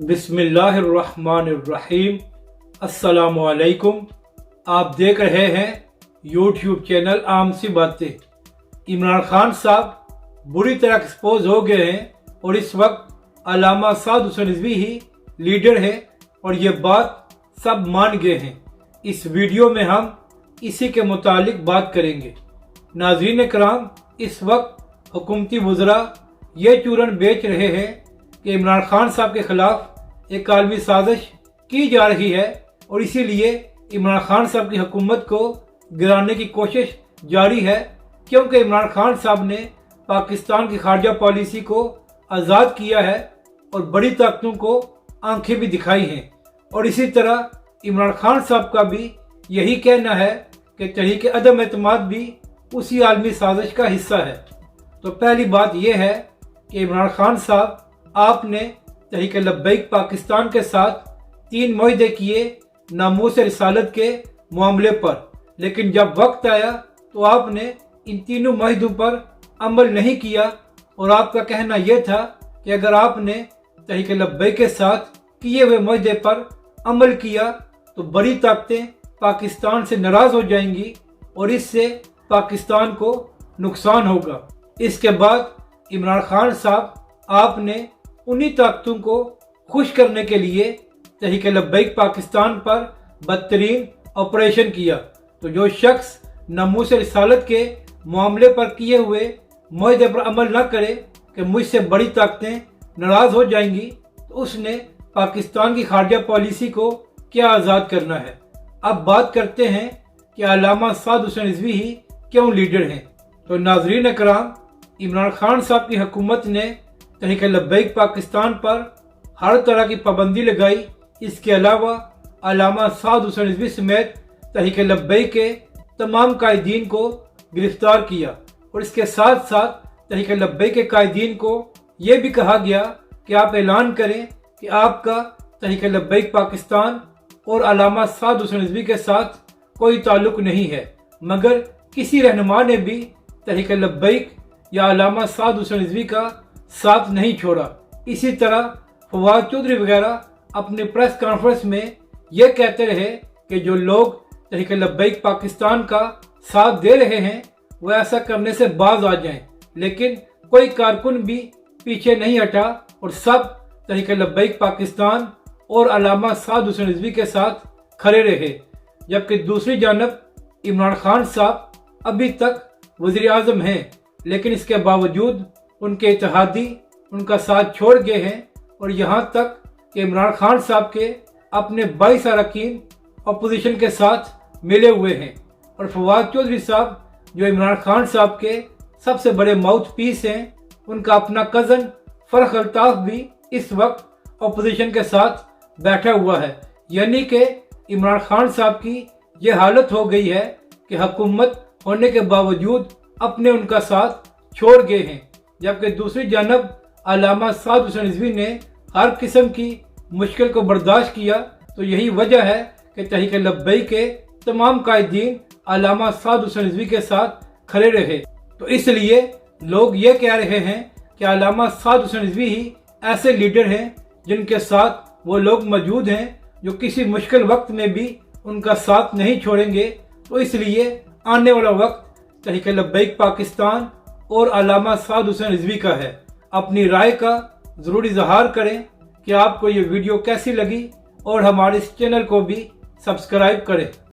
बिस्मिल्लाहिर्रहमानिर्रहीम। अस्सलामुअलैकुम। आप देख रहे हैं यूट्यूब चैनल आम सी बातें। इमरान खान साहब बुरी तरह एक्सपोज हो गए हैं और इस वक्त अल्लामा साद हुसैन रिजवी ही लीडर है और ये बात सब मान गए हैं। इस वीडियो में हम इसी के मुतालिक बात करेंगे। नाज़रीन कराम, इस वक्त हुकूमती वज़रा ये चूरन बेच रहे हैं कि इमरान खान साहब के खिलाफ एक आलमी साजिश की जा रही है और इसीलिए इमरान खान साहब की हुकूमत को गिराने की कोशिश जारी है, क्योंकि इमरान खान साहब ने पाकिस्तान की खारजा पॉलिसी को आज़ाद किया है और बड़ी ताकतों को आंखें भी दिखाई हैं। और इसी तरह इमरान खान साहब का भी यही कहना है कि तहरीक अदम एतमाद भी उसी आलमी साजिश का हिस्सा है। तो पहली बात यह है कि इमरान खान साहब, आपने तहरीक लब्बैक पाकिस्तान के साथ 3 मुआहदे किए नामूस रिसालत के मामले पर, लेकिन जब वक्त आया तो आपने इन तीनों मुआहदों पर अमल नहीं किया और आपका कहना यह था कि अगर आपने तहरीक लब्बैक के साथ किए हुए मुआहदे पर अमल किया तो बड़ी ताकतें पाकिस्तान से नाराज हो जाएंगी और इससे पाकिस्तान को नुकसान होगा। इसके बाद इमरान खान साहब, आपने उन्हीं ताकतों को खुश करने के लिए तहरीक लब्बैक पाकिस्तान पर बदतरीन ऑपरेशन किया। तो जो शख्स नामूस रिसालत के मामले पर किए हुए मुआहदे पर अमल न करे कि मुझसे बड़ी ताकतें नाराज हो जाएंगी, तो उसने पाकिस्तान की खारजा पॉलिसी को क्या आज़ाद करना है। अब बात करते हैं कि अल्लामा साद हुसैन रिजवी ही क्यों लीडर हैं। तो नाज़रीन कराम, इमरान खान साहब की हुकूमत ने तहरीक लब्बैक पाकिस्तान पर हर तरह की पाबंदी लगाई। इसके अलावा अल्लामा साद हुसैन रिजवी समेत तहरीक लब्बैक के तमाम कायदीन को गिरफ्तार किया और इसके साथ साथ तहरीक लब्बैक के कायदीन को यह भी कहा गया कि आप ऐलान करें कि आपका तहरीक लब्बैक पाकिस्तान और अल्लामा साद हुसैन रिजवी के साथ कोई ताल्लुक नहीं है। मगर किसी रहनुमा ने भी तहरीक लब्बैक या अल्लामा साद हुसैन रिजवी का साथ नहीं छोड़ा। इसी तरह फवाद चौधरी वगैरह अपने प्रेस कॉन्फ्रेंस में यह कहते रहे कि जो लोग तहरीक लब्बैक पाकिस्तान का साथ दे रहे हैं वो ऐसा करने से बाज आ जाएं, लेकिन कोई कारकुन भी पीछे नहीं हटा और सब तहरीक लब्बैक पाकिस्तान और अल्लामा साद हुसैन रिजवी के साथ खड़े रहे। जबकि दूसरी जानब इमरान खान साहब अभी तक वज़ीर आज़म हैं, लेकिन इसके बावजूद उनके इत्तेहादी उनका साथ छोड़ गए हैं और यहाँ तक कि इमरान खान साहब के अपने 22 अरकान अपोजिशन के साथ मिले हुए हैं। और फवाद चौधरी साहब, जो इमरान खान साहब के सबसे बड़े माउथ पीस हैं, उनका अपना कज़न फरख अल्ताफ़ भी इस वक्त अपोजिशन के साथ बैठा हुआ है। यानी कि इमरान खान साहब की ये हालत हो गई है कि हुकूमत होने के बावजूद अपने उनका साथ छोड़ गए हैं। जबकि दूसरी जानब अल्लामा साद हुसैन रिजवी ने हर किस्म की मुश्किल को बर्दाश्त किया। तो यही वजह है कि तहरीक लब्बैक के तमाम कायदीन अल्लामा साद हुसैन रिजवी के साथ खड़े रहे। तो इसलिए लोग ये कह रहे हैं कि अल्लामा साद हुसैन रिजवी ही ऐसे लीडर हैं जिनके साथ वो लोग मौजूद हैं जो किसी मुश्किल वक्त में भी उनका साथ नहीं छोड़ेंगे। तो इसलिए आने वाला वक्त तहरीक लब्बैक पाकिस्तान और अल्लामा साद हुसैन रिजवी का है। अपनी राय का ज़रूर इजहार करें कि आपको ये वीडियो कैसी लगी और हमारे इस चैनल को भी सब्सक्राइब करें।